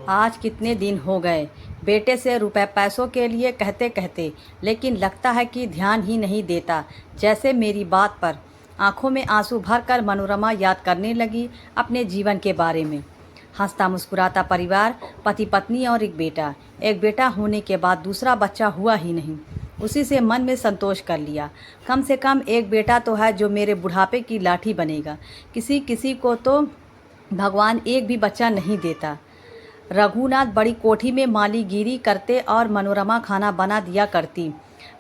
आज कितने दिन हो गए बेटे से रुपए पैसों के लिए कहते कहते, लेकिन लगता है कि ध्यान ही नहीं देता। जैसे मेरी बात पर आंखों में आंसू भरकर मनोरमा याद करने लगी अपने जीवन के बारे में। हंसता मुस्कुराता परिवार, पति पत्नी और एक बेटा। एक बेटा होने के बाद दूसरा बच्चा हुआ ही नहीं, उसी से मन में संतोष कर लिया। कम से कम एक बेटा तो है जो मेरे बुढ़ापे की लाठी बनेगा। किसी किसी को तो भगवान एक भी बच्चा नहीं देता। रघुनाथ बड़ी कोठी में मालीगिरी करते और मनोरमा खाना बना दिया करती।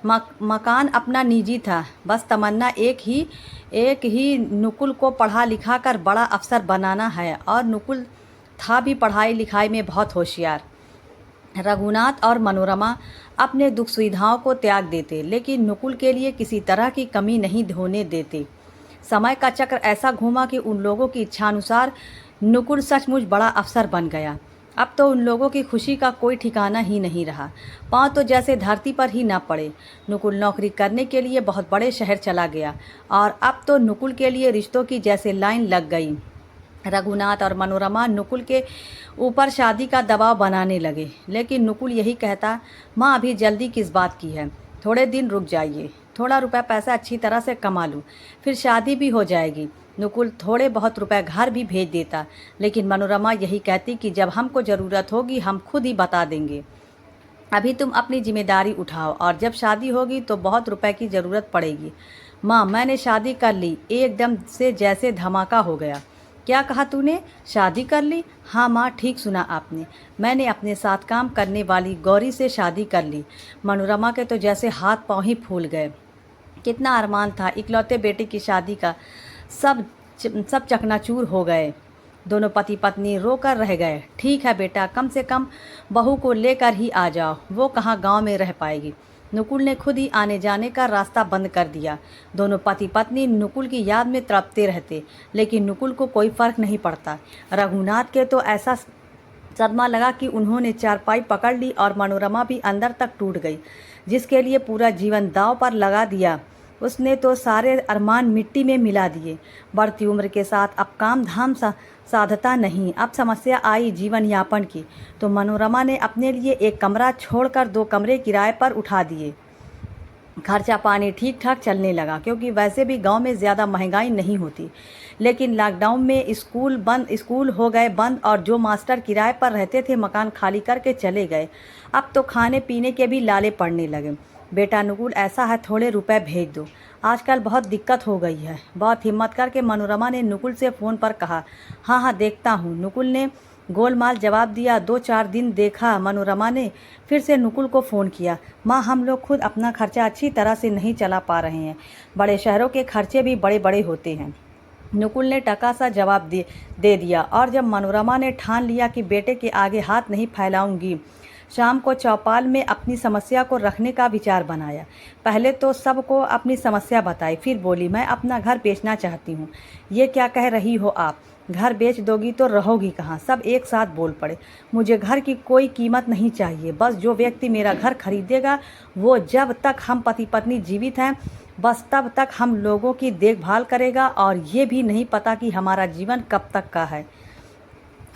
मकान अपना निजी था, बस तमन्ना एक ही नुकुल को पढ़ा लिखा कर बड़ा अफसर बनाना है। और नुकुल था भी पढ़ाई लिखाई में बहुत होशियार। रघुनाथ और मनोरमा अपने दुख सुविधाओं को त्याग देते, लेकिन नुकुल के लिए किसी तरह की कमी नहीं होने देते। समय का चक्र ऐसा घूमा कि उन लोगों की इच्छानुसार नुकुल सचमुच बड़ा अफसर बन गया। अब तो उन लोगों की खुशी का कोई ठिकाना ही नहीं रहा। पाँव तो जैसे धरती पर ही न पड़े। नुकुल नौकरी करने के लिए बहुत बड़े शहर चला गया और अब तो नुकुल के लिए रिश्तों की जैसे लाइन लग गई। रघुनाथ और मनोरमा नुकुल के ऊपर शादी का दबाव बनाने लगे, लेकिन नुकुल यही कहता, माँ अभी जल्दी किस बात की है, थोड़े दिन रुक जाइए, थोड़ा रुपया पैसा अच्छी तरह से कमा लूँ, फिर शादी भी हो जाएगी। नुकुल थोड़े बहुत रुपए घर भी भेज देता, लेकिन मनोरमा यही कहती कि जब हमको ज़रूरत होगी हम खुद ही बता देंगे। अभी तुम अपनी जिम्मेदारी उठाओ और जब शादी होगी तो बहुत रुपए की ज़रूरत पड़ेगी। माँ मैंने शादी कर ली, एकदम से जैसे धमाका हो गया। क्या कहा तूने, शादी कर ली? हाँ माँ, ठीक सुना आपने, मैंने अपने साथ काम करने वाली गौरी से शादी कर ली। मनोरमा के तो जैसे हाथ पाँव ही फूल गए। कितना अरमान था इकलौते बेटे की शादी का, सब चकनाचूर हो गए। दोनों पति पत्नी रोकर रह गए। ठीक है बेटा, कम से कम बहू को लेकर ही आ जाओ, वो कहाँ गांव में रह पाएगी। नुकुल ने खुद ही आने जाने का रास्ता बंद कर दिया। दोनों पति पत्नी नुकुल की याद में तड़पते रहते, लेकिन नुकुल को कोई फर्क नहीं पड़ता। रघुनाथ के तो ऐसा सदमा लगा कि उन्होंने चारपाई पकड़ ली और मनोरमा भी अंदर तक टूट गई। जिसके लिए पूरा जीवन दांव पर लगा दिया, उसने तो सारे अरमान मिट्टी में मिला दिए। बढ़ती उम्र के साथ अब काम धाम साधता नहीं। अब समस्या आई जीवन यापन की, तो मनोरमा ने अपने लिए एक कमरा छोड़कर 2 कमरे किराए पर उठा दिए। खर्चा पानी ठीक ठाक चलने लगा, क्योंकि वैसे भी गांव में ज़्यादा महंगाई नहीं होती। लेकिन लॉकडाउन में स्कूल हो गए बंद और जो मास्टर किराए पर रहते थे मकान खाली करके चले गए। अब तो खाने पीने के भी लाले पड़ने लगे। बेटा नुकुल, ऐसा है थोड़े रुपए भेज दो, आजकल बहुत दिक्कत हो गई है। बहुत हिम्मत करके मनोरमा ने नुकुल से फ़ोन पर कहा। हाँ हाँ देखता हूँ, नुकुल ने गोलमाल जवाब दिया। 2-4 दिन देखा मनोरमा ने, फिर से नुकुल को फ़ोन किया। माँ हम लोग खुद अपना खर्चा अच्छी तरह से नहीं चला पा रहे हैं, बड़े शहरों के खर्चे भी बड़े बड़े होते हैं। नुकुल ने टका सा जवाब दे दिया। और जब मनोरमा ने ठान लिया कि बेटे के आगे हाथ नहीं फैलाऊंगी, शाम को चौपाल में अपनी समस्या को रखने का विचार बनाया। पहले तो सबको अपनी समस्या बताई, फिर बोली, मैं अपना घर बेचना चाहती हूँ। ये क्या कह रही हो आप, घर बेच दोगी तो रहोगी कहाँ? सब एक साथ बोल पड़े। मुझे घर की कोई कीमत नहीं चाहिए, बस जो व्यक्ति मेरा घर खरीदेगा वो जब तक हम पति पत्नी जीवित हैं बस तब तक हम लोगों की देखभाल करेगा, और ये भी नहीं पता कि हमारा जीवन कब तक का है,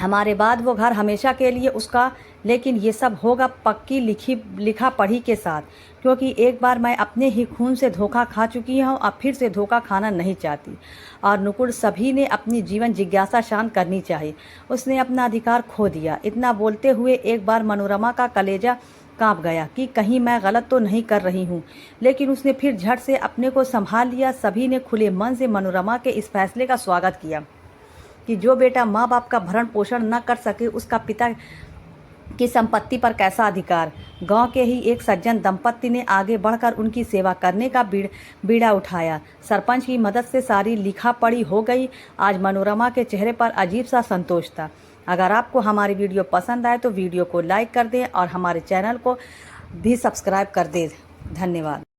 हमारे बाद वो घर हमेशा के लिए उसका। लेकिन ये सब होगा पक्की लिखा पढ़ी के साथ, क्योंकि एक बार मैं अपने ही खून से धोखा खा चुकी हूँ, अब फिर से धोखा खाना नहीं चाहती। और नुकुल, सभी ने अपनी जीवन जिज्ञासा शांत करनी चाहिए, उसने अपना अधिकार खो दिया। इतना बोलते हुए एक बार मनोरमा का कलेजा कांप गया कि कहीं मैं गलत तो नहीं कर रही हूँ, लेकिन उसने फिर झट से अपने को संभाल लिया। सभी ने खुले मन से मनोरमा के इस फैसले का स्वागत किया कि जो बेटा माँ बाप का भरण पोषण न कर सके, उसका पिता की संपत्ति पर कैसा अधिकार। गांव के ही एक सज्जन दंपत्ति ने आगे बढ़कर उनकी सेवा करने का बीड़ा उठाया। सरपंच की मदद से सारी लिखा पढ़ी हो गई। आज मनोरमा के चेहरे पर अजीब सा संतोष था। अगर आपको हमारी वीडियो पसंद आए तो वीडियो को लाइक कर दें और हमारे चैनल को भी सब्सक्राइब कर दें। धन्यवाद।